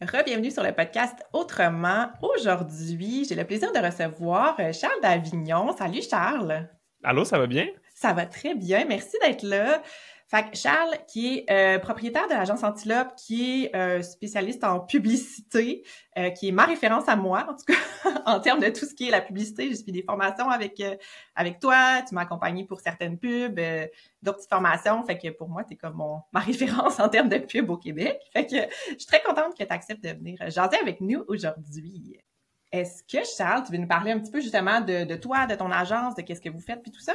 Re-bienvenue sur le podcast Autrement. Aujourd'hui, j'ai le plaisir de recevoir Charles d'Avignon. Salut Charles! Allô, ça va bien? Ça va très bien, merci d'être là. Fait que Charles, qui est propriétaire de l'agence Antilope, qui est spécialiste en publicité, qui est ma référence à moi, en tout cas, en termes de tout ce qui est la publicité. J'ai suivi des formations avec toi, tu m'as accompagné pour certaines pubs, d'autres petites formations. Fait que pour moi, t'es comme ma référence en termes de pub au Québec. Fait que je suis très contente que tu acceptes de venir jaser avec nous aujourd'hui. Est-ce que, Charles, tu veux nous parler un petit peu justement de toi, de ton agence, de qu'est-ce que vous faites, puis tout ça?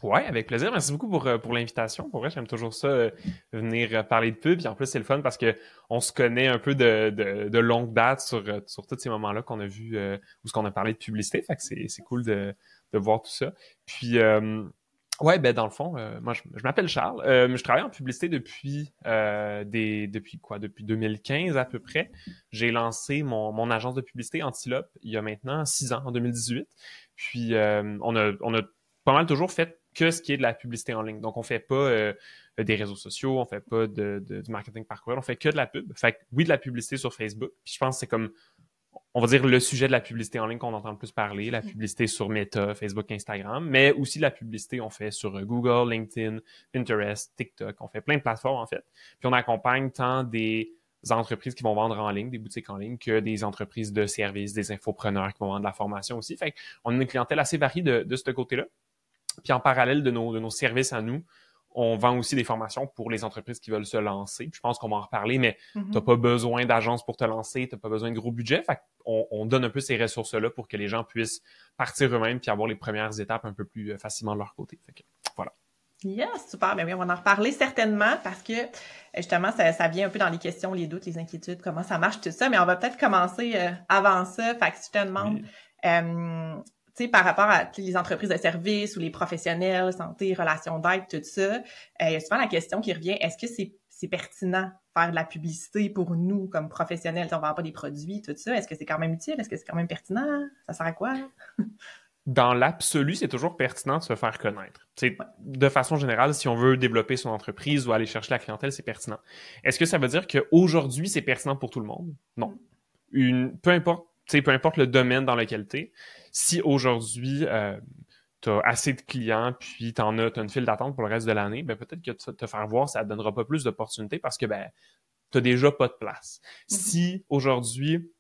Ouais, avec plaisir. Merci beaucoup pour l'invitation. Pour vrai, j'aime toujours ça, venir parler de pub. Puis en plus, c'est le fun parce que on se connaît un peu de longue date sur tous ces moments-là qu'on a vus où ce qu'on a parlé de publicité. Fait que c'est cool de voir tout ça. Puis ouais, ben dans le fond, moi je m'appelle Charles. Je travaille en publicité depuis 2015 à peu près. J'ai lancé mon agence de publicité Antilope il y a maintenant 6 ans, en 2018. Puis on a pas mal toujours fait que ce qui est de la publicité en ligne. Donc, on fait pas des réseaux sociaux, on fait pas du marketing par courriel, on fait que de la pub. Fait que oui, de la publicité sur Facebook. Puis je pense que c'est comme, on va dire, le sujet de la publicité en ligne qu'on entend le plus parler, la publicité sur Meta, Facebook, Instagram, mais aussi la publicité, on fait sur Google, LinkedIn, Pinterest, TikTok. On fait plein de plateformes, en fait. Puis on accompagne tant des entreprises qui vont vendre en ligne, des boutiques en ligne, que des entreprises de services, des infopreneurs qui vont vendre de la formation aussi. Fait qu'on a une clientèle assez variée de ce côté-là. Puis en parallèle de nos services à nous, on vend aussi des formations pour les entreprises qui veulent se lancer. Puis je pense qu'on va en reparler, mais t'as pas besoin d'agence pour te lancer, t'as pas besoin de gros budget. Fait qu'on donne un peu ces ressources-là pour que les gens puissent partir eux-mêmes puis avoir les premières étapes un peu plus facilement de leur côté. Fait que voilà. Yes, super. Ben oui, on va en reparler certainement parce que justement, ça vient un peu dans les questions, les doutes, les inquiétudes, comment ça marche, tout ça. Mais on va peut-être commencer avant ça. Fait que si je te demande, Oui. tu sais, par rapport à les entreprises de services ou les professionnels, santé, relations d'aide, tout ça, il y a souvent la question qui revient, est-ce que c'est pertinent faire de la publicité pour nous comme professionnels? On vend pas des produits, tout ça. Est-ce que c'est quand même utile? Est-ce que c'est quand même pertinent? Ça sert à quoi? Dans l'absolu, c'est toujours pertinent de se faire connaître. C'est Ouais. de façon générale, si on veut développer son entreprise ou aller chercher la clientèle, c'est pertinent. Est-ce que ça veut dire qu'aujourd'hui, c'est pertinent pour tout le monde? Non. Peu importe le domaine dans lequel tu es, si aujourd'hui tu as assez de clients puis t'as une file d'attente pour le reste de l'année, ben peut-être que te faire voir, ça ne donnera pas plus d'opportunités parce que ben tu n'as déjà pas de place. Si aujourd'hui,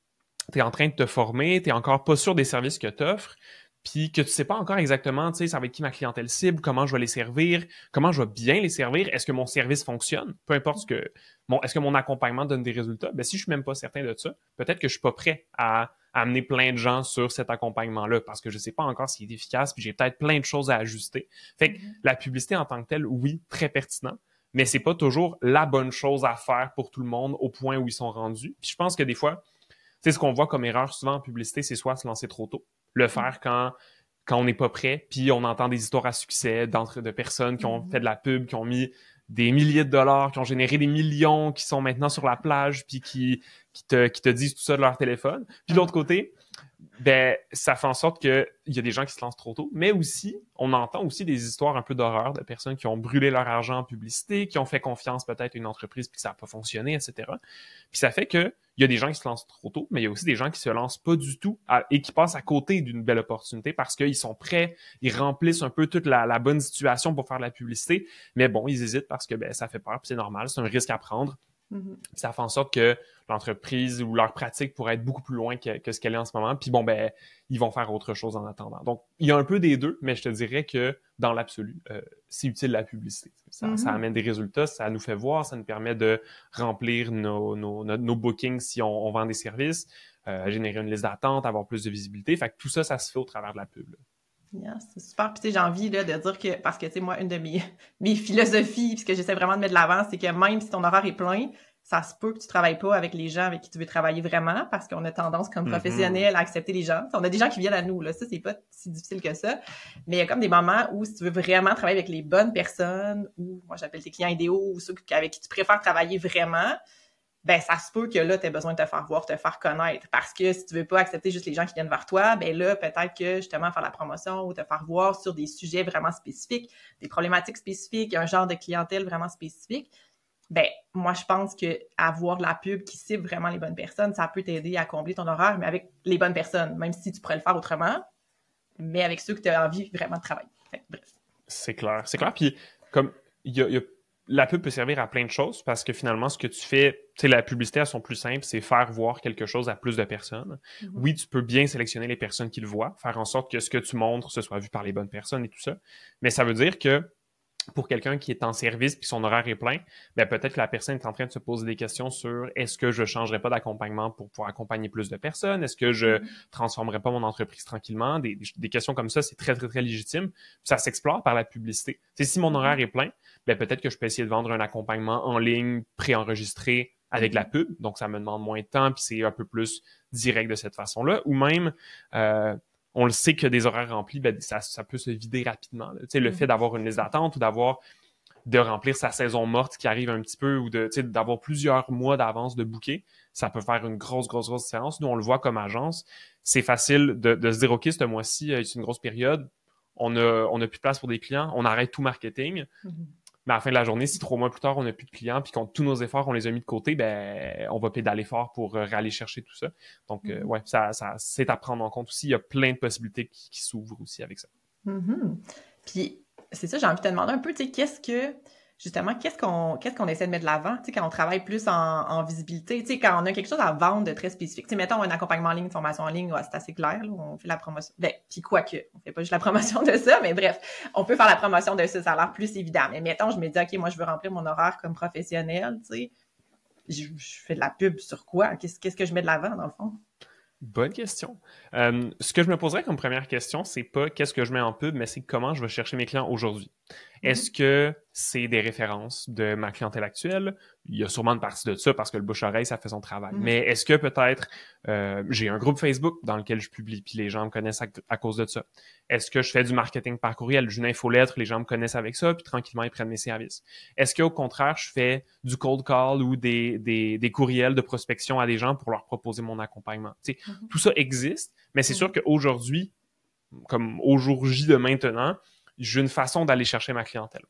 tu es en train de te former, tu n'es encore pas sûr des services que tu offres, puis que tu sais pas encore exactement, tu sais, ça va être qui ma clientèle cible, comment je vais les servir, comment je vais bien les servir, est-ce que mon service fonctionne, peu importe est-ce que mon accompagnement donne des résultats, ben si je suis même pas certain de ça, peut-être que je suis pas prêt à amener plein de gens sur cet accompagnement-là parce que je sais pas encore s'il est efficace, puis j'ai peut-être plein de choses à ajuster. Fait que la publicité en tant que telle, oui, très pertinent, mais c'est pas toujours la bonne chose à faire pour tout le monde au point où ils sont rendus. Puis je pense que des fois, tu sais, ce qu'on voit comme erreur souvent en publicité, c'est soit se lancer trop tôt, le faire quand on n'est pas prêt, puis on entend des histoires à succès de personnes qui ont fait de la pub, qui ont mis des milliers de dollars, qui ont généré des millions, qui sont maintenant sur la plage, puis qui te disent tout ça de leur téléphone. Puis de l'autre côté, ben ça fait en sorte qu'il y a des gens qui se lancent trop tôt, mais aussi, on entend aussi des histoires un peu d'horreur de personnes qui ont brûlé leur argent en publicité, qui ont fait confiance peut-être à une entreprise puis que ça n'a pas fonctionné, etc. Puis ça fait que il y a des gens qui se lancent trop tôt, mais il y a aussi des gens qui se lancent pas du tout et qui passent à côté d'une belle opportunité parce qu'ils sont prêts, ils remplissent un peu toute la bonne situation pour faire de la publicité, mais bon, ils hésitent parce que ben ça fait peur, puis c'est normal, c'est un risque à prendre. Mm-hmm. Puis ça fait en sorte que l'entreprise ou leur pratique pourrait être beaucoup plus loin que ce qu'elle est en ce moment. Puis bon, ben, ils vont faire autre chose en attendant. Donc, il y a un peu des deux, mais je te dirais que dans l'absolu, c'est utile la publicité. Ça amène des résultats, ça nous fait voir, ça nous permet de remplir nos bookings si on vend des services, générer une liste d'attente, avoir plus de visibilité. Fait que tout ça, ça se fait au travers de la pub, là. Yes, c'est super. Puis tu sais, j'ai envie là, de dire que, parce que tu sais, moi, une de mes philosophies, puis ce que j'essaie vraiment de mettre de l'avant, c'est que même si ton horaire est plein, ça se peut que tu travailles pas avec les gens avec qui tu veux travailler vraiment, parce qu'on a tendance comme professionnel à accepter les gens. On a des gens qui viennent à nous, là, ça, c'est pas si difficile que ça. Mais il y a comme des moments où si tu veux vraiment travailler avec les bonnes personnes, ou moi j'appelle tes clients idéaux, ou ceux avec qui tu préfères travailler vraiment, ben ça se peut que là, tu aies besoin de te faire voir, te faire connaître. Parce que si tu veux pas accepter juste les gens qui viennent vers toi, ben là, peut-être que justement faire la promotion ou te faire voir sur des sujets vraiment spécifiques, des problématiques spécifiques, un genre de clientèle vraiment spécifique, Ben, moi, je pense que avoir de la pub qui cible vraiment les bonnes personnes, ça peut t'aider à combler ton horaire, mais avec les bonnes personnes, même si tu pourrais le faire autrement, mais avec ceux que tu as envie vraiment de travailler. Fait que, bref. C'est clair. C'est clair. Puis, comme, la pub peut servir à plein de choses parce que finalement, ce que tu fais, tu sais, la publicité, elles sont plus simples, c'est faire voir quelque chose à plus de personnes. Mm-hmm. Oui, tu peux bien sélectionner les personnes qui le voient, faire en sorte que ce que tu montres, ce soit vu par les bonnes personnes et tout ça. Mais ça veut dire que pour quelqu'un qui est en service puis son horaire est plein, ben peut-être que la personne est en train de se poser des questions sur est-ce que je changerais pas d'accompagnement pour pouvoir accompagner plus de personnes? Est-ce que je transformerais pas mon entreprise tranquillement? Des questions comme ça, c'est très, très, très légitime. Puis ça s'explore par la publicité. T'sais, si mon horaire est plein, ben peut-être que je peux essayer de vendre un accompagnement en ligne préenregistré avec la pub. Donc, ça me demande moins de temps puis c'est un peu plus direct de cette façon-là. Ou même... on le sait que des horaires remplis, ben, ça peut se vider rapidement. Tu sais, le fait d'avoir une liste d'attente ou de remplir sa saison morte qui arrive un petit peu ou d'avoir plusieurs mois d'avance de booker, ça peut faire une grosse différence. Nous, on le voit comme agence. C'est facile de se dire, OK, ce mois-ci, c'est une grosse période. On a plus de place pour des clients. On arrête tout marketing. Mais à la fin de la journée, si 3 mois plus tard, on n'a plus de clients puis qu'on tous nos efforts, on les a mis de côté, ben on va pédaler fort pour aller chercher tout ça. Donc, ouais, ça c'est à prendre en compte aussi. Il y a plein de possibilités qui s'ouvrent aussi avec ça. Puis, c'est ça, j'ai envie de te demander un peu, tu sais, qu'est-ce qu'on essaie de mettre de l'avant, tu sais, quand on travaille plus en visibilité, tu sais, quand on a quelque chose à vendre de très spécifique. Tu sais, mettons un accompagnement en ligne, une formation en ligne, ouais, c'est assez clair, là, on fait la promotion. Ben, puis quoique, on fait pas juste la promotion de ça, mais bref, on peut faire la promotion de ça, ça a l'air plus évident. Mais mettons, je me dis, OK, moi, je veux remplir mon horaire comme professionnel, tu sais, je fais de la pub sur quoi? Qu'est-ce que je mets de l'avant, dans le fond? Bonne question. Ce que je me poserais comme première question, c'est pas qu'est-ce que je mets en pub, mais c'est comment je vais chercher mes clients aujourd'hui. Est-ce que c'est des références de ma clientèle actuelle? Il y a sûrement une partie de ça parce que le bouche-oreille, ça fait son travail. Mais est-ce que peut-être j'ai un groupe Facebook dans lequel je publie puis les gens me connaissent à cause de ça? Est-ce que je fais du marketing par courriel? J'ai une infolettre, les gens me connaissent avec ça puis tranquillement, ils prennent mes services. Est-ce qu'au contraire, je fais du cold call ou des courriels de prospection à des gens pour leur proposer mon accompagnement? Tout ça existe, mais c'est sûr qu'aujourd'hui, comme au jour J de maintenant, j'ai une façon d'aller chercher ma clientèle.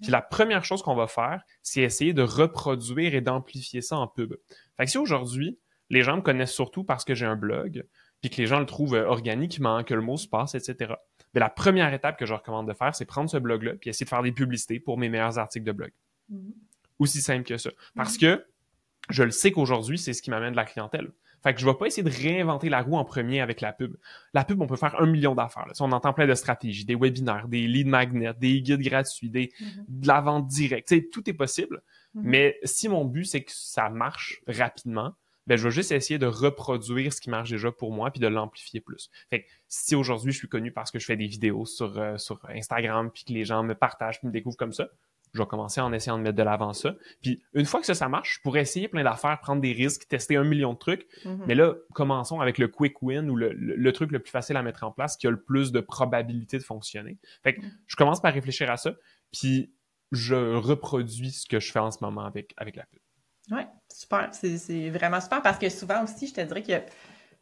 Puis la première chose qu'on va faire, c'est essayer de reproduire et d'amplifier ça en pub. Fait que si aujourd'hui, les gens me connaissent surtout parce que j'ai un blog, puis que les gens le trouvent organiquement, que le mot se passe, etc. Mais la première étape que je recommande de faire, c'est prendre ce blog-là puis essayer de faire des publicités pour mes meilleurs articles de blog. Aussi simple que ça. Parce que je le sais qu'aujourd'hui, c'est ce qui m'amène de la clientèle. Fait que je vais pas essayer de réinventer la roue en premier avec la pub. La pub, on peut faire 1 million d'affaires. Là. Si on entend plein de stratégies, des webinaires, des lead magnets, des guides gratuits, de la vente directe. T'sais, tout est possible. Mais si mon but, c'est que ça marche rapidement, ben je vais juste essayer de reproduire ce qui marche déjà pour moi puis de l'amplifier plus. Fait que si aujourd'hui, je suis connu parce que je fais des vidéos sur Instagram puis que les gens me partagent puis me découvrent comme ça, je vais commencer en essayant de mettre de l'avant ça. Puis une fois que ça marche, je pourrais essayer plein d'affaires, prendre des risques, tester 1 million de trucs. Mais là, commençons avec le quick win ou le truc le plus facile à mettre en place qui a le plus de probabilité de fonctionner. Fait que je commence par réfléchir à ça, puis je reproduis ce que je fais en ce moment avec la pub. Ouais, super. C'est vraiment super parce que souvent aussi, je te dirais qu'il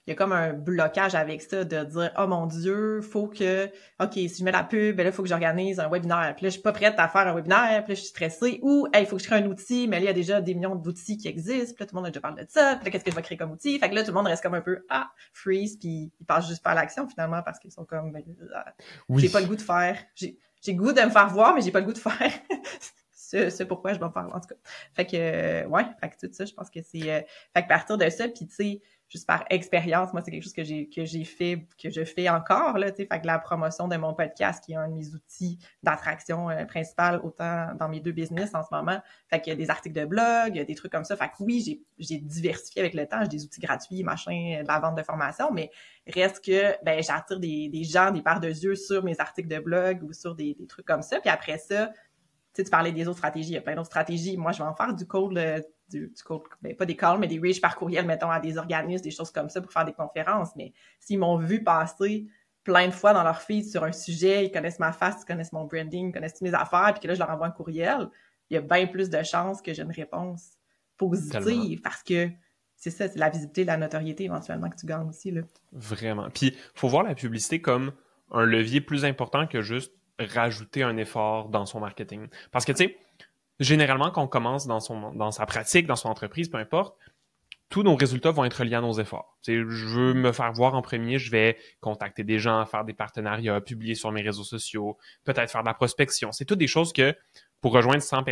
y a comme un blocage avec ça de dire « Oh mon Dieu, faut que... OK, si je mets la pub, ben là, il faut que j'organise un webinaire. Puis là, je suis pas prête à faire un webinaire. Puis là, je suis stressée. Ou, hey, il faut que je crée un outil. Mais là, il y a déjà des millions d'outils qui existent. Puis là, tout le monde a déjà parlé de ça. Puis là, qu'est-ce que je vais créer comme outil? Fait que là, tout le monde reste comme un peu freeze. Puis ils passent juste pas à l'action, finalement, parce qu'ils sont comme j'ai pas le goût de faire. J'ai le goût de me faire voir, mais j'ai pas le goût de faire. C'est pourquoi je vais me faire, en tout cas. Fait que, ouais, fait que tout ça, je pense que c'est... fait que partir de ça, puis tu sais, juste par expérience, moi, c'est quelque chose que j'ai fait, que je fais encore, là, tu sais, fait que la promotion de mon podcast, qui est un de mes outils d'attraction principal, autant dans mes 2 business en ce moment, fait qu'il y a des articles de blog, des trucs comme ça, fait que oui, j'ai diversifié avec le temps, j'ai des outils gratuits, machin, de la vente de formation, mais reste que, ben, j'attire des gens, des paires de yeux sur mes articles de blog ou sur des trucs comme ça, puis après ça, tu sais, tu parlais des autres stratégies, il y a plein d'autres stratégies. Moi, je vais en faire du cold, ben, pas des calls, mais des reach par courriel, mettons, à des organismes, des choses comme ça pour faire des conférences. Mais s'ils m'ont vu passer plein de fois dans leur feed sur un sujet, ils connaissent ma face, ils connaissent mon branding, ils connaissent toutes mes affaires, puis que là, je leur envoie un courriel, il y a bien plus de chances que j'ai une réponse positive. Tellement. Parce que c'est ça, c'est la visibilité, la notoriété éventuellement que tu gagnes aussi, là. Vraiment. Puis, faut voir la publicité comme un levier plus important que juste rajouter un effort dans son marketing. Parce que, tu sais, généralement, quand on commence dans sa pratique, dans son entreprise, peu importe, tous nos résultats vont être liés à nos efforts. Je veux me faire voir en premier, je vais contacter des gens, faire des partenariats, publier sur mes réseaux sociaux, peut-être faire de la prospection. C'est toutes des choses que, pour rejoindre 100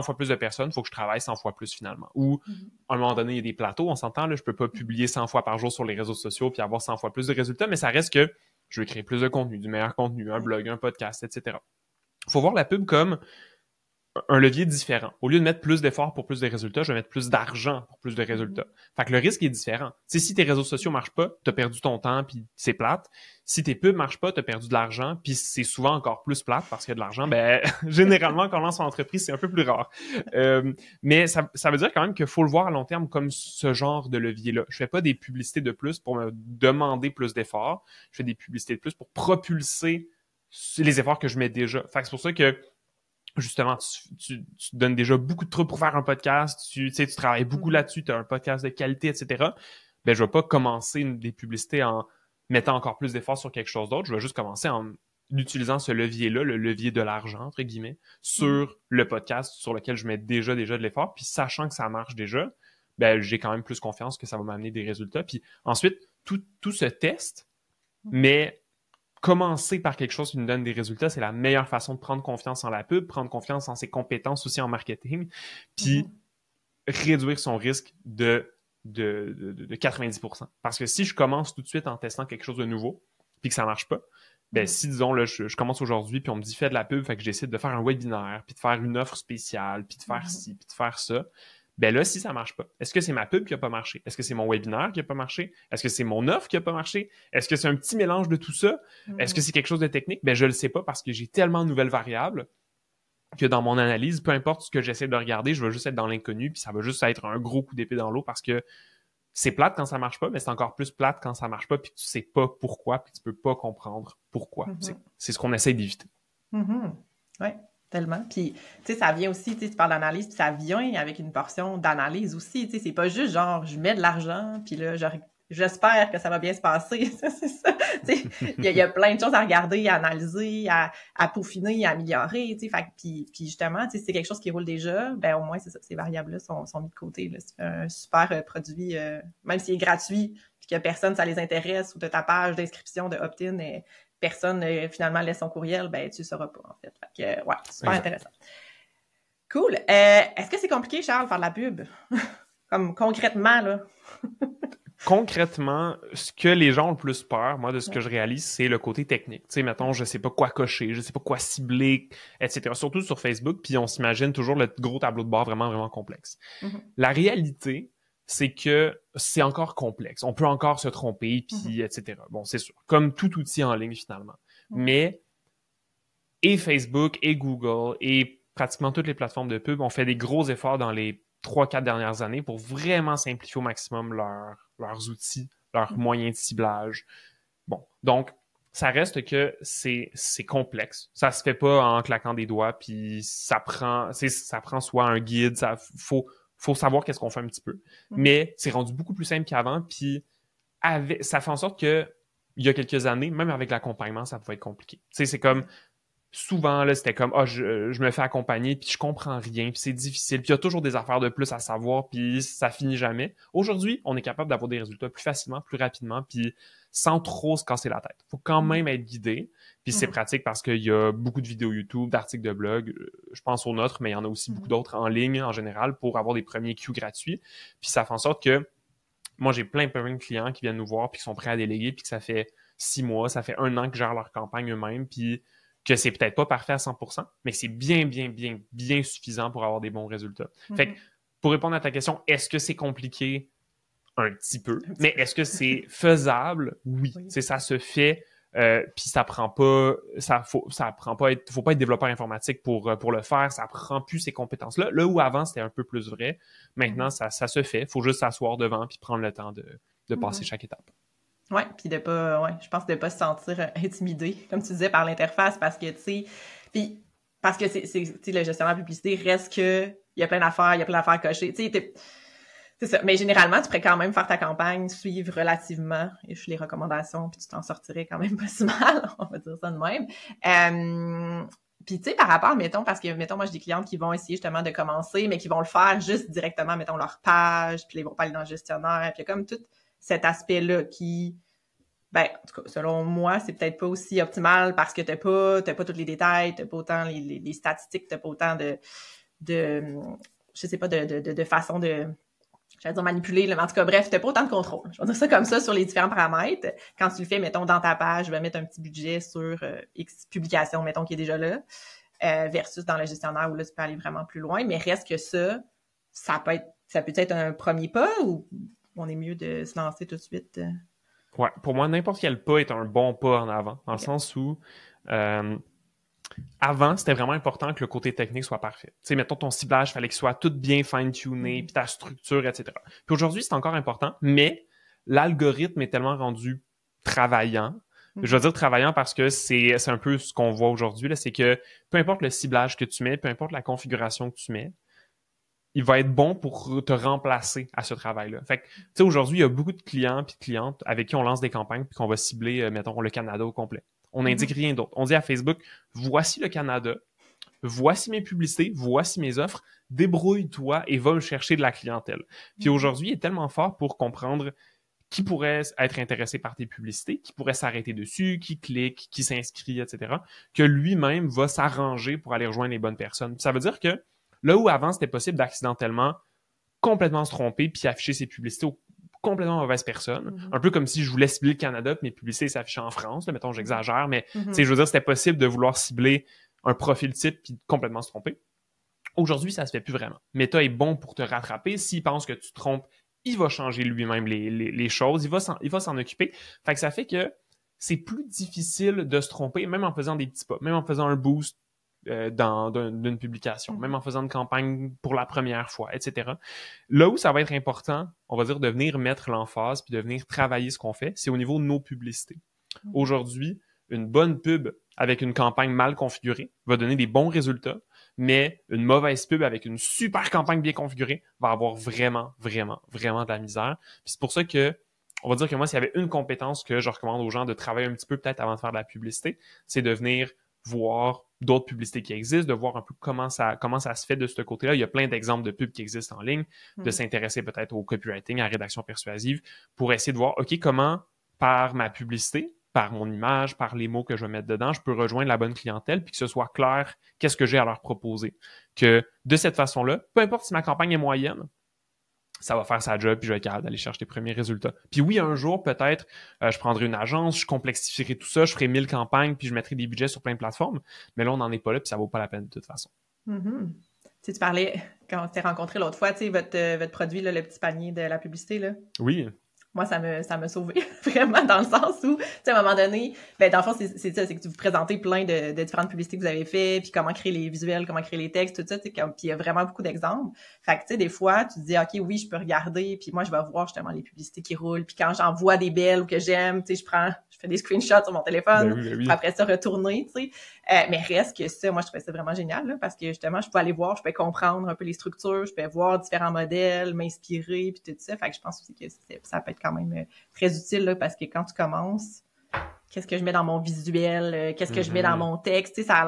fois plus de personnes, il faut que je travaille 100 fois plus finalement. Ou, à un moment donné, il y a des plateaux, on s'entend, là, je peux pas publier 100 fois par jour sur les réseaux sociaux puis avoir 100 fois plus de résultats, mais ça reste que je veux créer plus de contenu, du meilleur contenu, un blog, un podcast, etc. Il faut voir la pub comme un levier différent. Au lieu de mettre plus d'efforts pour plus de résultats, je vais mettre plus d'argent pour plus de résultats. Fait que le risque est différent. T'sais, si tes réseaux sociaux marchent pas, t'as perdu ton temps puis c'est plate. Si tes pubs marchent pas, t'as perdu de l'argent puis c'est souvent encore plus plate parce qu'il y a de l'argent. Ben, généralement, quand on lance son entreprise, c'est un peu plus rare. Mais ça veut dire quand même qu'il faut le voir à long terme comme ce genre de levier-là. Je fais pas des publicités de plus pour me demander plus d'efforts. Je fais des publicités de plus pour propulser les efforts que je mets déjà. Fait que c'est pour ça que justement, tu donnes déjà beaucoup de trucs pour faire un podcast, tu travailles beaucoup là-dessus, tu as un podcast de qualité, etc. Ben, je vais pas commencer des publicités en mettant encore plus d'efforts sur quelque chose d'autre. Je vais juste commencer en utilisant ce levier-là, le levier de l'argent, entre guillemets, sur le podcast sur lequel je mets déjà de l'effort. Puis sachant que ça marche déjà, ben, j'ai quand même plus confiance que ça va m'amener des résultats. Puis ensuite, tout se teste, mais commencer par quelque chose qui nous donne des résultats, c'est la meilleure façon de prendre confiance en la pub, prendre confiance en ses compétences aussi en marketing, puis réduire son risque de 90%. Parce que si je commence tout de suite en testant quelque chose de nouveau, puis que ça marche pas, ben si, disons, là, je commence aujourd'hui, puis on me dit fais de la pub, fait que je décide de faire un webinaire, puis de faire une offre spéciale, puis de faire ci, puis de faire ça, ben là, si ça marche pas, est-ce que c'est ma pub qui a pas marché? Est-ce que c'est mon webinaire qui a pas marché? Est-ce que c'est mon offre qui a pas marché? Est-ce que c'est un petit mélange de tout ça? Est-ce que c'est quelque chose de technique? Ben, je le sais pas parce que j'ai tellement de nouvelles variables que dans mon analyse, peu importe ce que j'essaie de regarder, je vais juste être dans l'inconnu puis ça va juste être un gros coup d'épée dans l'eau parce que c'est plate quand ça marche pas, mais c'est encore plus plate quand ça marche pas puis que tu sais pas pourquoi puis tu peux pas comprendre pourquoi. C'est ce qu'on essaie d'éviter. Oui. Tellement. Puis, tu sais, ça vient aussi, tu parles d'analyse, puis ça vient avec une portion d'analyse aussi. Tu sais, c'est pas juste genre, je mets de l'argent, puis là, j'espère que ça va bien se passer. C'est ça. Tu sais, il y a plein de choses à regarder, à analyser, à peaufiner, à améliorer. Tu sais, puis justement, tu sais, si c'est quelque chose qui roule déjà, ben au moins, c'est ça, ces variables-là sont mis de côté. Là. C'est un super produit, même s'il est gratuit, puis que personne, ça les intéresse, ou de ta page d'inscription de opt-in personne finalement laisse son courriel, ben tu ne sauras pas, en fait. Fait que, ouais, super intéressant. Cool. Est-ce que c'est compliqué, Charles, faire de la pub? Comme concrètement, là? Concrètement, ce que les gens ont le plus peur, moi, de ce que je réalise, c'est le côté technique. Tu sais, mettons, je sais pas quoi cocher, je sais pas quoi cibler, etc. Surtout sur Facebook, puis on s'imagine toujours le gros tableau de bord vraiment, vraiment complexe. La réalité, c'est que c'est encore complexe. On peut encore se tromper, puis etc. Bon, c'est sûr. Comme tout outil en ligne, finalement. Mais, et Facebook, et Google, et pratiquement toutes les plateformes de pub ont fait des gros efforts dans les 3-4 dernières années pour vraiment simplifier au maximum leurs outils, leurs moyens de ciblage. Bon, donc, ça reste que c'est complexe. Ça se fait pas en claquant des doigts, puis ça prend soit un guide, faut savoir qu'est-ce qu'on fait un petit peu. Mais c'est rendu beaucoup plus simple qu'avant, puis ça fait en sorte que il y a quelques années, même avec l'accompagnement, ça pouvait être compliqué. Tu sais, c'est comme souvent, là, c'était comme je me fais accompagner, puis je comprends rien, puis c'est difficile, puis il y a toujours des affaires de plus à savoir, puis ça finit jamais. Aujourd'hui, on est capable d'avoir des résultats plus facilement, plus rapidement, puis sans trop se casser la tête. Faut quand même être guidé, puis c'est pratique parce qu'il y a beaucoup de vidéos YouTube, d'articles de blog, je pense aux nôtres, mais il y en a aussi beaucoup d'autres en ligne en général pour avoir des premiers Q gratuits, puis ça fait en sorte que moi, j'ai plein de clients qui viennent nous voir, puis qui sont prêts à déléguer, puis que ça fait 6 mois, ça fait 1 an que gèrent leur campagne eux-mêmes, puis que c'est peut-être pas parfait à 100%, mais que c'est bien suffisant pour avoir des bons résultats. Fait que, pour répondre à ta question, est-ce que c'est compliqué? Un petit peu. Mais est-ce que c'est faisable? Oui. Ça se fait, puis ça prend pas, faut pas être développeur informatique pour le faire, ça prend plus ces compétences-là. Là où avant, c'était un peu plus vrai, maintenant, ça se fait. Faut juste s'asseoir devant puis prendre le temps de passer chaque étape. Oui, puis je pense de pas se sentir intimidé, comme tu disais, par l'interface, parce que, tu sais, puis parce que c'est le gestionnaire de publicité reste que il y a plein d'affaires à cocher, tu sais, c'est ça. Mais généralement, tu pourrais quand même faire ta campagne, suivre relativement les recommandations, puis tu t'en sortirais quand même pas si mal, on va dire ça de même. Puis, tu sais, par rapport, mettons, parce que, mettons, moi, j'ai des clientes qui vont essayer justement de commencer, mais qui vont le faire juste directement, mettons, leur page, puis ils vont pas aller dans le gestionnaire. Puis, il y a comme tout cet aspect-là qui, ben, en tout cas, selon moi, c'est peut-être pas aussi optimal parce que t'as pas tous les détails, t'as pas autant les statistiques, t'as pas autant de je sais pas, de façon de, j'allais dire manipuler, mais en tout cas, bref, t'as pas autant de contrôle. Je vais dire ça comme ça sur les différents paramètres. Quand tu le fais, mettons, dans ta page, je vais mettre un petit budget sur X publication, mettons, qui est déjà là, versus dans le gestionnaire où là, tu peux aller vraiment plus loin. Mais reste que ça peut être un premier pas ou on est mieux de se lancer tout de suite? Ouais, pour moi, n'importe quel pas est un bon pas en avant, dans le sens où avant, c'était vraiment important que le côté technique soit parfait. Tu sais, mettons ton ciblage, il fallait qu'il soit tout bien fine-tuné, puis ta structure, etc. Puis aujourd'hui, c'est encore important, mais l'algorithme est tellement rendu travaillant. Je veux dire travaillant parce que c'est un peu ce qu'on voit aujourd'hui, là, c'est que peu importe le ciblage que tu mets, peu importe la configuration que tu mets, il va être bon pour te remplacer à ce travail-là. Fait que, tu sais, aujourd'hui, il y a beaucoup de clients puis de clientes avec qui on lance des campagnes puis qu'on va cibler, mettons, le Canada au complet. On n'indique rien d'autre. On dit à Facebook, voici le Canada, voici mes publicités, voici mes offres, débrouille-toi et va me chercher de la clientèle. Puis aujourd'hui, il est tellement fort pour comprendre qui pourrait être intéressé par tes publicités, qui pourrait s'arrêter dessus, qui clique, qui s'inscrit, etc., que lui-même va s'arranger pour aller rejoindre les bonnes personnes. Puis ça veut dire que là où avant, c'était possible d'accidentellement complètement se tromper puis afficher ses publicités aux complètement mauvaises personnes. Un peu comme si je voulais cibler le Canada puis mes publicités s'affichaient en France. Là, mettons, j'exagère, mais tu sais, je veux dire, c'était possible de vouloir cibler un profil type puis complètement se tromper. Aujourd'hui, ça se fait plus vraiment. Meta est bon pour te rattraper. S'il pense que tu te trompes, il va changer lui-même les choses. Il va s'en occuper. Fait que ça fait que c'est plus difficile de se tromper, même en faisant des petits pas, même en faisant un boost d'une publication, même en faisant une campagne pour la première fois, etc. Là où ça va être important, on va dire, de venir mettre l'emphase puis de venir travailler ce qu'on fait, c'est au niveau de nos publicités. Aujourd'hui, une bonne pub avec une campagne mal configurée va donner des bons résultats, mais une mauvaise pub avec une super campagne bien configurée va avoir vraiment, vraiment, vraiment de la misère. Puis c'est pour ça que on va dire que moi, s'il y avait une compétence que je recommande aux gens de travailler un petit peu peut-être avant de faire de la publicité, c'est de venir voir d'autres publicités qui existent, de voir un peu comment ça se fait de ce côté-là. Il y a plein d'exemples de pubs qui existent en ligne, de s'intéresser peut-être au copywriting, à la rédaction persuasive, pour essayer de voir, OK, comment, par ma publicité, par mon image, par les mots que je vais mettre dedans, je peux rejoindre la bonne clientèle, puis que ce soit clair qu'est-ce que j'ai à leur proposer. Que de cette façon-là, peu importe si ma campagne est moyenne, ça va faire sa job, puis je vais être capable d'aller chercher les premiers résultats. Puis oui, un jour, peut-être, je prendrai une agence, je complexifierai tout ça, je ferai 1000 campagnes, puis je mettrai des budgets sur plein de plateformes. Mais là, on n'en est pas là, puis ça vaut pas la peine de toute façon. Tu parlais, quand on s'est rencontrés l'autre fois, tu sais, votre produit, là, le petit panier de la publicité, là. Oui. Moi, ça m'a sauvé vraiment dans le sens où, tu sais, à un moment donné, ben, dans le fond, c'est ça, c'est que tu vous présentez plein de différentes publicités que vous avez fait, puis comment créer les visuels, comment créer les textes, tout ça, tu sais, puis il y a vraiment beaucoup d'exemples. Fait que, tu sais, des fois, tu te dis, OK, oui, je peux regarder, puis moi, je vais voir justement les publicités qui roulent, puis quand j'en vois des belles ou que j'aime, tu sais, je fais des screenshots sur mon téléphone, oui. après ça, retourner, tu sais. Mais reste que ça, moi, je trouvais ça vraiment génial, là, parce que justement, je peux aller voir, je peux comprendre un peu les structures, je peux voir différents modèles, m'inspirer, puis tout ça. Fait que je pense aussi que ça peut être quand même très utile, là, parce que quand tu commences, qu'est-ce que je mets dans mon visuel, qu'est-ce que je mets dans mon texte, tu sais, ça a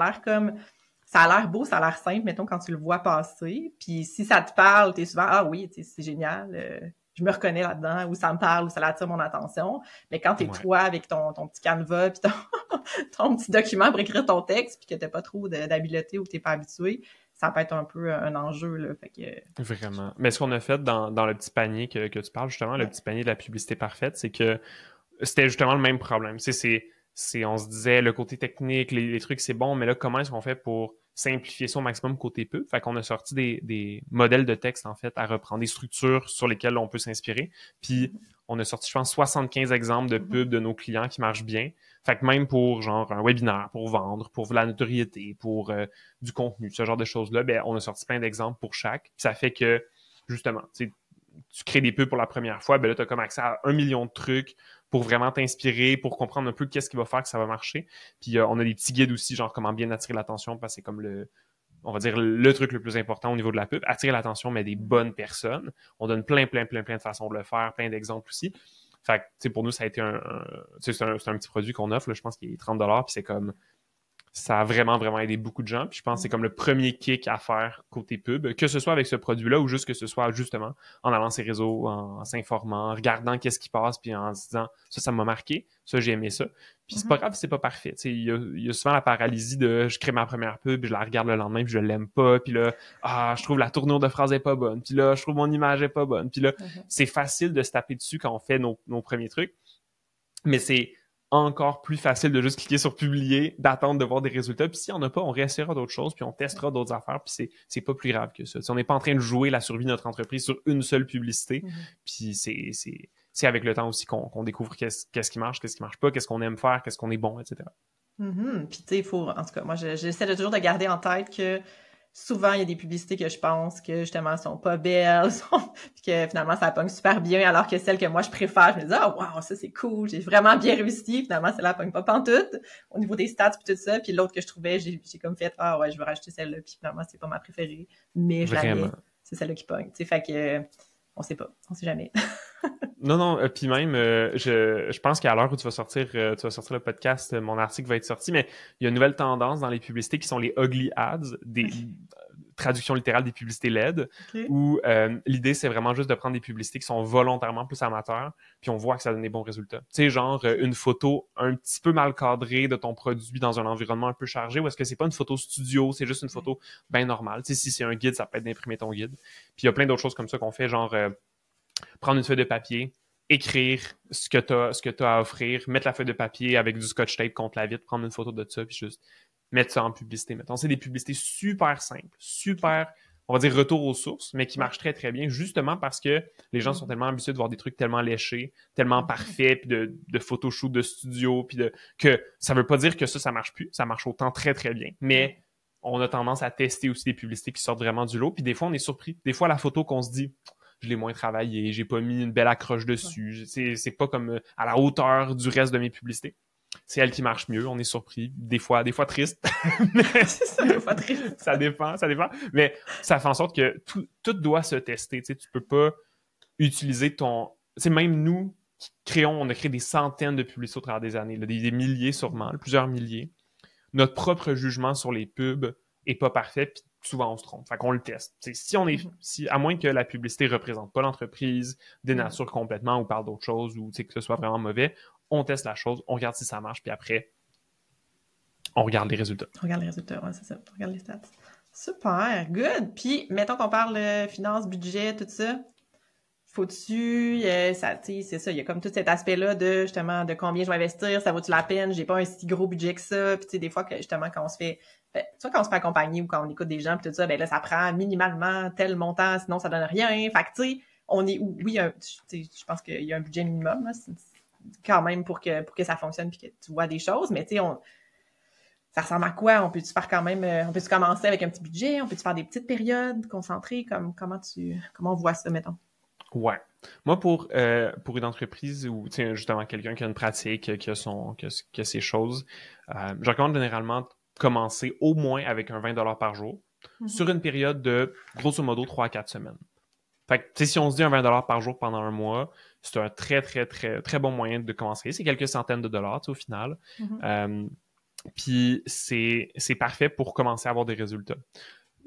l'air beau, ça a l'air simple, mettons, quand tu le vois passer. Puis si ça te parle, t'es souvent, ah oui, c'est génial, je me reconnais là-dedans, ou ça me parle, ou ça attire mon attention. Mais quand t'es toi avec ton petit canevas, puis ton petit document pour écrire ton texte, puis que t'as pas trop d'habileté ou que t'es pas habitué, ça peut être un peu un enjeu, là. Fait que... Vraiment. Mais ce qu'on a fait dans le petit panier que tu parles, justement, le petit panier de la publicité parfaite, c'est que c'était justement le même problème. On se disait, le côté technique, les trucs, c'est bon, mais là, comment est-ce qu'on fait pour simplifier ça au maximum côté pub? Fait qu'on a sorti des modèles de texte, en fait, à reprendre, des structures sur lesquelles on peut s'inspirer. Puis, on a sorti, je pense, 75 exemples de pubs de nos clients qui marchent bien. Fait que même pour, genre, un webinaire, pour vendre, pour la notoriété, pour du contenu, ce genre de choses-là, ben, on a sorti plein d'exemples pour chaque. Puis ça fait que, justement, tu crées des pubs pour la première fois, ben là, tu as comme accès à 1 million de trucs pour vraiment t'inspirer, pour comprendre un peu qu'est-ce qui va faire que ça va marcher. Puis on a des petits guides aussi, genre comment bien attirer l'attention, parce que c'est comme on va dire, le truc le plus important au niveau de la pub, attirer l'attention, mais des bonnes personnes. On donne plein de façons de le faire, plein d'exemples aussi. Fait que, pour nous, ça a été c'est un petit produit qu'on offre, là, je pense qu'il est $30, puis Ça a vraiment, vraiment aidé beaucoup de gens. Puis je pense que c'est comme le premier kick à faire côté pub, que ce soit avec ce produit-là ou juste que ce soit justement en allant sur ses réseaux, en s'informant, en regardant qu'est-ce qui passe, puis en se disant ça m'a marqué, ça, j'ai aimé ça. Puis c'est pas grave, c'est pas parfait. Il y a souvent la paralysie de je crée ma première pub, puis je la regarde le lendemain, puis je l'aime pas, puis là, je trouve la tournure de phrase est pas bonne, puis là, je trouve mon image est pas bonne, puis là, c'est facile de se taper dessus quand on fait nos premiers trucs, mais c'est encore plus facile de juste cliquer sur publier, d'attendre de voir des résultats. Puis s'il n'y en a pas, on réessayera d'autres choses, puis on testera d'autres affaires, puis c'est pas plus grave que ça. On n'est pas en train de jouer la survie de notre entreprise sur une seule publicité. Puis c'est avec le temps aussi qu'on découvre qu'est-ce qui marche pas, qu'est-ce qu'on aime faire, qu'est-ce qu'on est bon, etc. Puis tu sais, il faut, en tout cas, moi, j'essaie de toujours de garder en tête que souvent, il y a des publicités que je pense que, justement, sont pas belles, puis que, finalement, ça pogne super bien, alors que celles que moi, je préfère, je me dis « Ah, wow, ça, c'est cool, j'ai vraiment bien réussi. » Finalement, celle-là, elle pogne pas pantoute, au niveau des stats, puis tout ça. Puis l'autre que je trouvais, j'ai comme fait « Ah, ouais, je vais rajouter celle-là. » Puis finalement, c'est pas ma préférée, mais je la mets. C'est celle-là qui pogne. Tu sais, fait que, on sait pas, on sait jamais. Non, puis même, je pense qu'à l'heure où tu vas sortir le podcast, mon article va être sorti, mais il y a une nouvelle tendance dans les publicités qui sont les ugly ads, des traductions littérales des publicités LED, où l'idée, c'est vraiment juste de prendre des publicités qui sont volontairement plus amateurs, puis on voit que ça donne des bons résultats. Tu sais, genre une photo un petit peu mal cadrée de ton produit dans un environnement un peu chargé, ou est-ce que c'est pas une photo studio, c'est juste une photo bien normale. Tu sais, si c'est un guide, ça peut être d'imprimer ton guide. Puis il y a plein d'autres choses comme ça qu'on fait, genre prendre une feuille de papier, écrire ce que tu as à offrir, mettre la feuille de papier avec du scotch tape contre la vitre, prendre une photo de ça, puis juste mettre ça en publicité. Mettons, c'est des publicités super simples, super, on va dire retour aux sources, mais qui marchent très, très bien, justement parce que les gens sont tellement habitués de voir des trucs tellement léchés, tellement parfaits, puis de photoshoot de studio, puis que ça veut pas dire que ça marche plus, ça marche autant très, très bien, mais on a tendance à tester aussi des publicités qui sortent vraiment du lot, puis des fois, on est surpris. Des fois, la photo qu'on se dit je l'ai moins travaillé, j'ai pas mis une belle accroche dessus. C'est pas comme à la hauteur du reste de mes publicités. C'est elle qui marche mieux, on est surpris. Des fois triste. C'est ça, des fois triste. ça dépend. Mais ça fait en sorte que tout doit se tester. Tu peux pas utiliser ton... C'est même nous qui on a créé des centaines de publicités au travers des années, là, des milliers sûrement, plusieurs milliers. Notre propre jugement sur les pubs est pas parfait, puis souvent on se trompe. Fait qu'on le teste. Si à moins que la publicité représente pas l'entreprise, dénature complètement ou parle d'autre chose ou que ce soit vraiment mauvais, on teste la chose, on regarde si ça marche, puis après, on regarde les résultats. On regarde les résultats, ouais, c'est ça. On regarde les stats. Super, good. Puis, mettons qu'on parle finance, budget, tout ça. Faut-tu, c'est ça, il y a comme tout cet aspect-là de, justement, de combien je vais investir, ça vaut-tu la peine, j'ai pas un si gros budget que ça, puis tu sais, des fois, que justement, quand on se fait accompagner ou quand on écoute des gens, puis tout ça, ben là, ça prend minimalement tel montant, sinon ça donne rien, fait que, tu sais, on est où? Oui, je pense qu'il y a un budget minimum, là, quand même, pour que ça fonctionne puis que tu vois des choses, mais tu sais, ça ressemble à quoi? On peut-tu faire quand même, on peut-tu commencer avec un petit budget, on peut-tu faire des petites périodes concentrées, comment on voit ça, mettons? Ouais. Moi, pour une entreprise ou justement quelqu'un qui a une pratique, qui a ses choses, je recommande généralement de commencer au moins avec un 20$ par jour sur une période de grosso modo 3 à 4 semaines. Fait que si on se dit un 20$ par jour pendant un mois, c'est un très, très, très, très bon moyen de commencer. C'est quelques centaines de dollars au final. Puis c'est parfait pour commencer à avoir des résultats.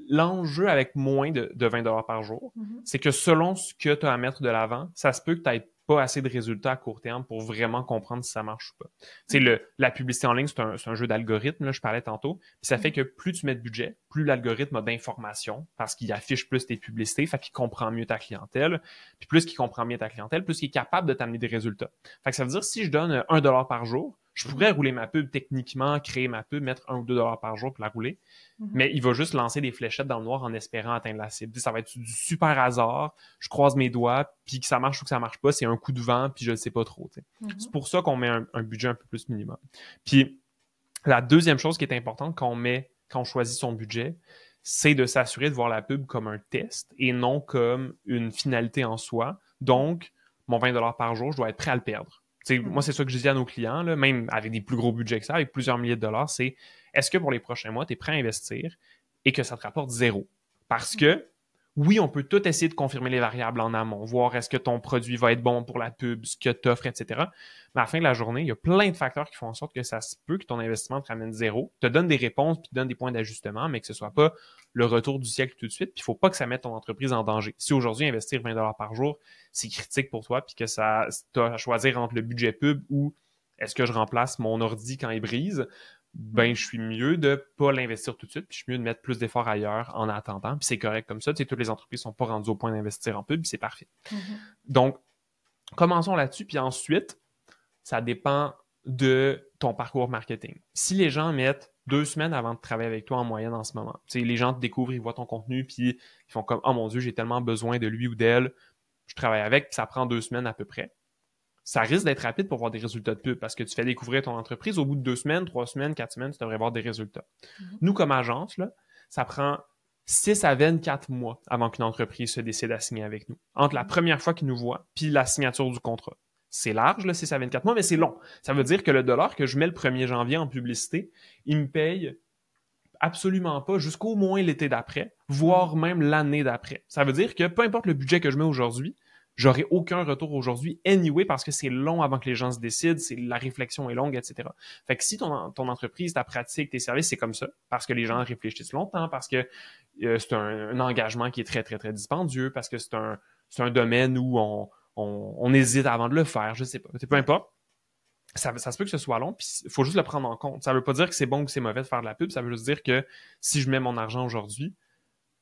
L'enjeu avec moins de 20$ par jour, c'est que selon ce que tu as à mettre de l'avant, ça se peut que tu n'aies pas assez de résultats à court terme pour vraiment comprendre si ça marche ou pas. Tu sais, la publicité en ligne, c'est un jeu d'algorithme, là, je parlais tantôt, puis ça fait que plus tu mets de budget, plus l'algorithme a d'informations parce qu'il affiche plus tes publicités, fait qu'il comprend mieux ta clientèle, puis plus qu'il comprend mieux ta clientèle, plus il est capable de t'amener des résultats. Fait que ça veut dire si je donne 1$ par jour, je pourrais rouler ma pub techniquement, créer ma pub, mettre 1 ou 2$ par jour pour la rouler, mais il va juste lancer des fléchettes dans le noir en espérant atteindre la cible. Ça va être du super hasard, je croise mes doigts, puis que ça marche ou que ça marche pas, c'est un coup de vent, puis je ne sais pas trop. C'est pour ça qu'on met un budget un peu plus minimum. Puis la deuxième chose qui est importante quand on choisit son budget, c'est de s'assurer de voir la pub comme un test et non comme une finalité en soi. Donc, mon 20$ par jour, je dois être prêt à le perdre. Moi, c'est ça que je dis à nos clients, là, même avec des plus gros budgets que ça, avec plusieurs milliers de dollars, c'est est-ce que pour les prochains mois, tu es prêt à investir et que ça te rapporte 0? Parce que Oui, on peut tout essayer de confirmer les variables en amont, voir est-ce que ton produit va être bon pour la pub, ce que tu offres, etc. Mais à la fin de la journée, il y a plein de facteurs qui font en sorte que ça se peut que ton investissement te ramène zéro, te donne des réponses, puis te donne des points d'ajustement, mais que ce soit pas le retour du siècle tout de suite. Puis il faut pas que ça mette ton entreprise en danger. Si aujourd'hui, investir 20$ par jour, c'est critique pour toi, puis que ça, t'as à choisir entre le budget pub ou est-ce que je remplace mon ordi quand il brise, ben je suis mieux de pas l'investir tout de suite, puis je suis mieux de mettre plus d'efforts ailleurs en attendant, puis c'est correct comme ça. Tu sais, toutes les entreprises sont pas rendues au point d'investir en pub, puis c'est parfait. Donc, commençons là-dessus, puis ensuite, ça dépend de ton parcours marketing. Si les gens mettent 2 semaines avant de travailler avec toi en moyenne en ce moment, tu sais, les gens te découvrent, ils voient ton contenu, puis ils font comme « Oh mon Dieu, j'ai tellement besoin de lui ou d'elle, je travaille avec », puis ça prend 2 semaines à peu près. Ça risque d'être rapide pour voir des résultats de pub parce que tu fais découvrir ton entreprise. Au bout de 2 semaines, 3 semaines, 4 semaines, tu devrais voir des résultats. Nous, comme agence, là, ça prend 6 à 24 mois avant qu'une entreprise se décide à signer avec nous. Entre la première fois qu'ils nous voient puis la signature du contrat. C'est large, là, 6 à 24 mois, mais c'est long. Ça veut dire que le dollar que je mets le 1er janvier en publicité, il me paye absolument pas jusqu'au moins l'été d'après, voire même l'année d'après. Ça veut dire que peu importe le budget que je mets aujourd'hui, j'aurai aucun retour aujourd'hui anyway parce que c'est long avant que les gens se décident, la réflexion est longue, etc. Fait que si ton entreprise, ta pratique, tes services, c'est comme ça, parce que les gens réfléchissent longtemps, parce que c'est un engagement qui est très, très, très dispendieux, parce que c'est un domaine où on hésite avant de le faire, je sais pas. Peu importe. Ça se peut que ce soit long, puis il faut juste le prendre en compte. Ça veut pas dire que c'est bon ou que c'est mauvais de faire de la pub, ça veut juste dire que si je mets mon argent aujourd'hui,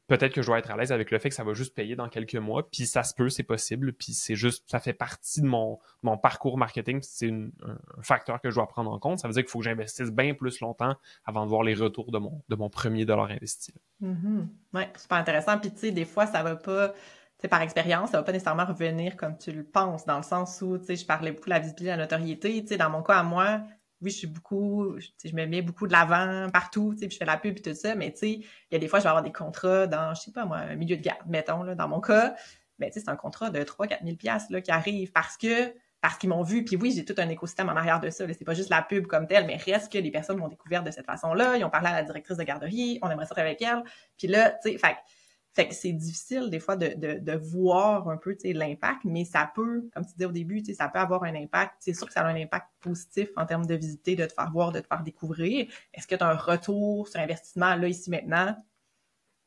peut-être que je dois être à l'aise avec le fait que ça va juste payer dans quelques mois, puis ça se peut, c'est possible, puis c'est juste, ça fait partie de mon parcours marketing, c'est un facteur que je dois prendre en compte. Ça veut dire qu'il faut que j'investisse bien plus longtemps avant de voir les retours de mon premier dollar investi. Oui, super intéressant. Puis tu sais, des fois, ça va pas, tu sais, par expérience, ça va pas nécessairement revenir comme tu le penses, dans le sens où, tu sais, je parlais beaucoup de la visibilité, de la notoriété. Tu sais, dans mon cas à moi, oui, je me mets beaucoup de l'avant partout, tu sais, puis je fais la pub et tout ça, mais tu sais, il y a des fois, je vais avoir des contrats dans, je sais pas moi, un milieu de garde, mettons, là, dans mon cas, mais tu sais, c'est un contrat de 3-4 000 $ là, qui arrive parce qu'ils m'ont vu, puis oui, j'ai tout un écosystème en arrière de ça, là, c'est pas juste la pub comme telle, mais reste que les personnes m'ont découvert de cette façon-là, ils ont parlé à la directrice de garderie, on aimerait ça travailler avec elle, puis là, tu sais, fait que c'est difficile des fois de voir un peu, tu sais, l'impact, mais ça peut, comme tu disais au début, tu sais, ça peut avoir un impact. C'est sûr que ça a un impact positif en termes de visiter, de te faire voir, de te faire découvrir. Est-ce que tu as un retour sur investissement là, ici, maintenant?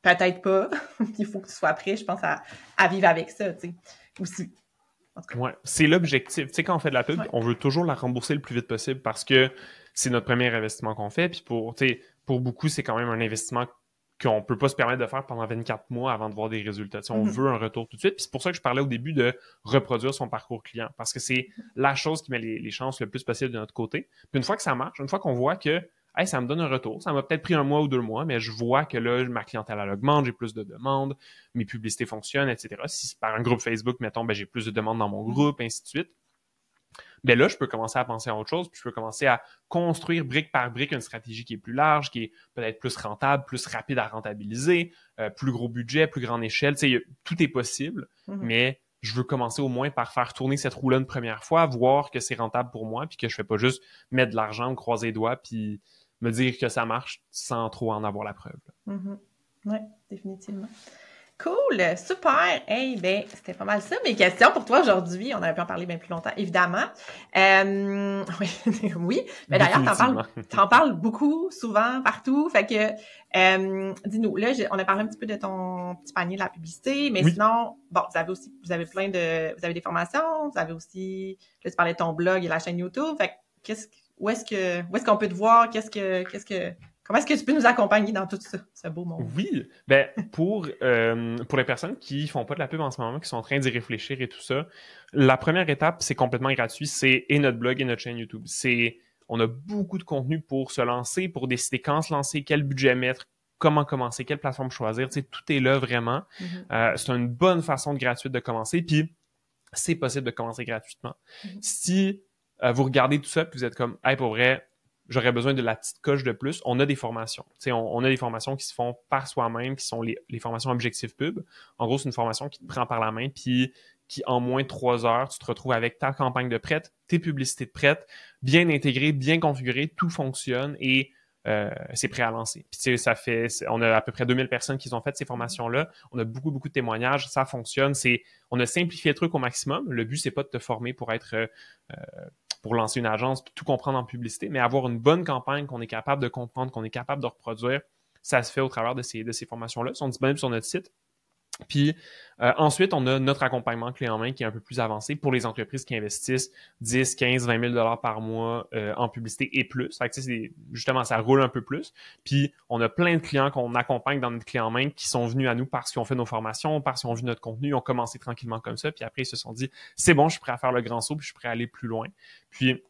Peut-être pas. Il faut que tu sois prêt, je pense, à vivre avec ça, tu sais, aussi. Ouais, c'est l'objectif. Tu sais, quand on fait de la pub, on veut toujours la rembourser le plus vite possible parce que c'est notre premier investissement qu'on fait. Puis pour beaucoup, c'est quand même un investissement qu'on peut pas se permettre de faire pendant 24 mois avant de voir des résultats. On veut un retour tout de suite. Puis c'est pour ça que je parlais au début de reproduire son parcours client, parce que c'est la chose qui met les chances le plus possible de notre côté. Puis une fois que ça marche, une fois qu'on voit que hey, ça me donne un retour, ça m'a peut-être pris 1 mois ou 2 mois, mais je vois que là, ma clientèle elle augmente, j'ai plus de demandes, mes publicités fonctionnent, etc. Si c'est par un groupe Facebook, mettons, ben, j'ai plus de demandes dans mon groupe, ainsi de suite. Ben là, je peux commencer à penser à autre chose, puis je peux commencer à construire brique par brique une stratégie qui est plus large, qui est peut-être plus rentable, plus rapide à rentabiliser, plus gros budget, plus grande échelle. Tu sais, tout est possible, mais je veux commencer au moins par faire tourner cette roue-là une première fois, voir que c'est rentable pour moi, puis que je fais pas juste mettre de l'argent, me croiser les doigts, puis me dire que ça marche sans trop en avoir la preuve. Oui, définitivement. Cool, super. Hey, ben, c'était pas mal ça. Mes questions pour toi aujourd'hui, on aurait pu en parler bien plus longtemps, évidemment. Oui, mais d'ailleurs, t'en parles beaucoup, souvent, partout. Fait que, dis-nous, là, on a parlé un petit peu de ton petit panier de la publicité, mais sinon, bon, vous avez des formations, vous avez aussi, là, tu parlais de ton blog et la chaîne YouTube. Fait que, où est-ce qu'on peut te voir? Comment est-ce que tu peux nous accompagner dans tout ça, ce beau monde? Oui, ben pour les personnes qui font pas de la pub en ce moment, qui sont en train d'y réfléchir et tout ça, la première étape, c'est complètement gratuit, c'est et notre blog et notre chaîne YouTube. On a beaucoup de contenu pour se lancer, pour décider quand se lancer, quel budget mettre, comment commencer, quelle plateforme choisir, tu sais, tout est là vraiment. C'est une bonne façon gratuite de commencer, puis c'est possible de commencer gratuitement. Si vous regardez tout ça, puis vous êtes comme, hey, pour vrai, j'aurais besoin de la petite coche de plus. On a des formations. On a des formations qui se font par soi-même, qui sont les formations Objectif Pub. En gros, c'est une formation qui te prend par la main, puis qui, en moins de 3 heures, tu te retrouves avec ta campagne de prête, tes publicités de prête, bien intégrées, bien configurées, tout fonctionne et c'est prêt à lancer. Puis tu sais, on a à peu près 2000 personnes qui ont fait ces formations-là. On a beaucoup, beaucoup de témoignages. Ça fonctionne. On a simplifié le truc au maximum. Le but, c'est pas de te former pour lancer une agence, tout comprendre en publicité, mais avoir une bonne campagne qu'on est capable de comprendre, qu'on est capable de reproduire. Ça se fait au travers de ces formations-là. Ils sont disponibles sur notre site. Puis ensuite, on a notre accompagnement clé en main qui est un peu plus avancé pour les entreprises qui investissent 10, 15, 20 000 $ par mois en publicité et plus. Fait que, justement, ça roule un peu plus. Puis on a plein de clients qu'on accompagne dans notre clé en main qui sont venus à nous parce qu'ils ont fait nos formations, parce qu'ils ont vu notre contenu, ils ont commencé tranquillement comme ça. Puis après, ils se sont dit, c'est bon, je suis prêt à faire le grand saut, puis je suis prêt à aller plus loin. Puis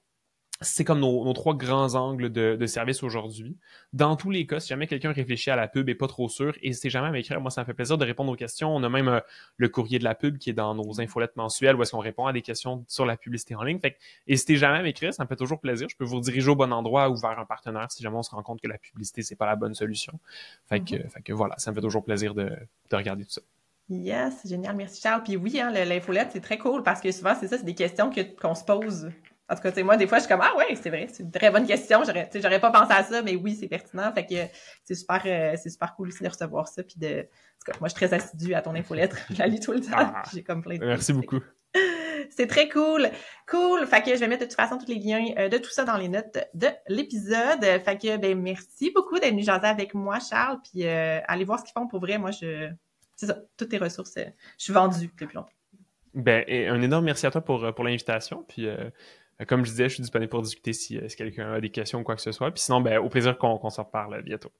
c'est comme nos 3 grands angles de service aujourd'hui. Dans tous les cas, si jamais quelqu'un réfléchit à la pub et pas trop sûr, n'hésitez jamais à m'écrire. Moi, ça me fait plaisir de répondre aux questions. On a même le courrier de la pub qui est dans nos infolettes mensuelles où est-ce qu'on répond à des questions sur la publicité en ligne. Fait que n'hésitez jamais à m'écrire, ça me fait toujours plaisir. Je peux vous rediriger au bon endroit ou vers un partenaire si jamais on se rend compte que la publicité, c'est pas la bonne solution. Fait que voilà, ça me fait toujours plaisir de regarder tout ça. Yes, génial, merci Charles. Puis oui, hein, l'infolette, c'est très cool parce que souvent, c'est ça, c'est des questions qu'on se pose. En tout cas, tu sais, moi, des fois, je suis comme, ah ouais, c'est vrai, c'est une très bonne question. J'aurais pas pensé à ça, mais oui, c'est pertinent. Fait que c'est super cool aussi de recevoir ça. Puis en tout cas, moi, je suis très assidue à ton infolettre. Je la lis tout le temps. J'ai comme plein de Merci beaucoup. C'est très cool. Cool. Fait que je vais mettre de toute façon tous les liens de tout ça dans les notes de l'épisode. Fait que, ben, merci beaucoup d'être venu jaser avec moi, Charles. Puis allez voir ce qu'ils font pour vrai. Moi, c'est ça, toutes tes ressources, je suis vendue depuis longtemps. Ben, et un énorme merci à toi pour l'invitation. Puis, comme je disais, je suis disponible pour discuter si quelqu'un a des questions ou quoi que ce soit. Puis sinon, ben, au plaisir qu'on se reparle bientôt.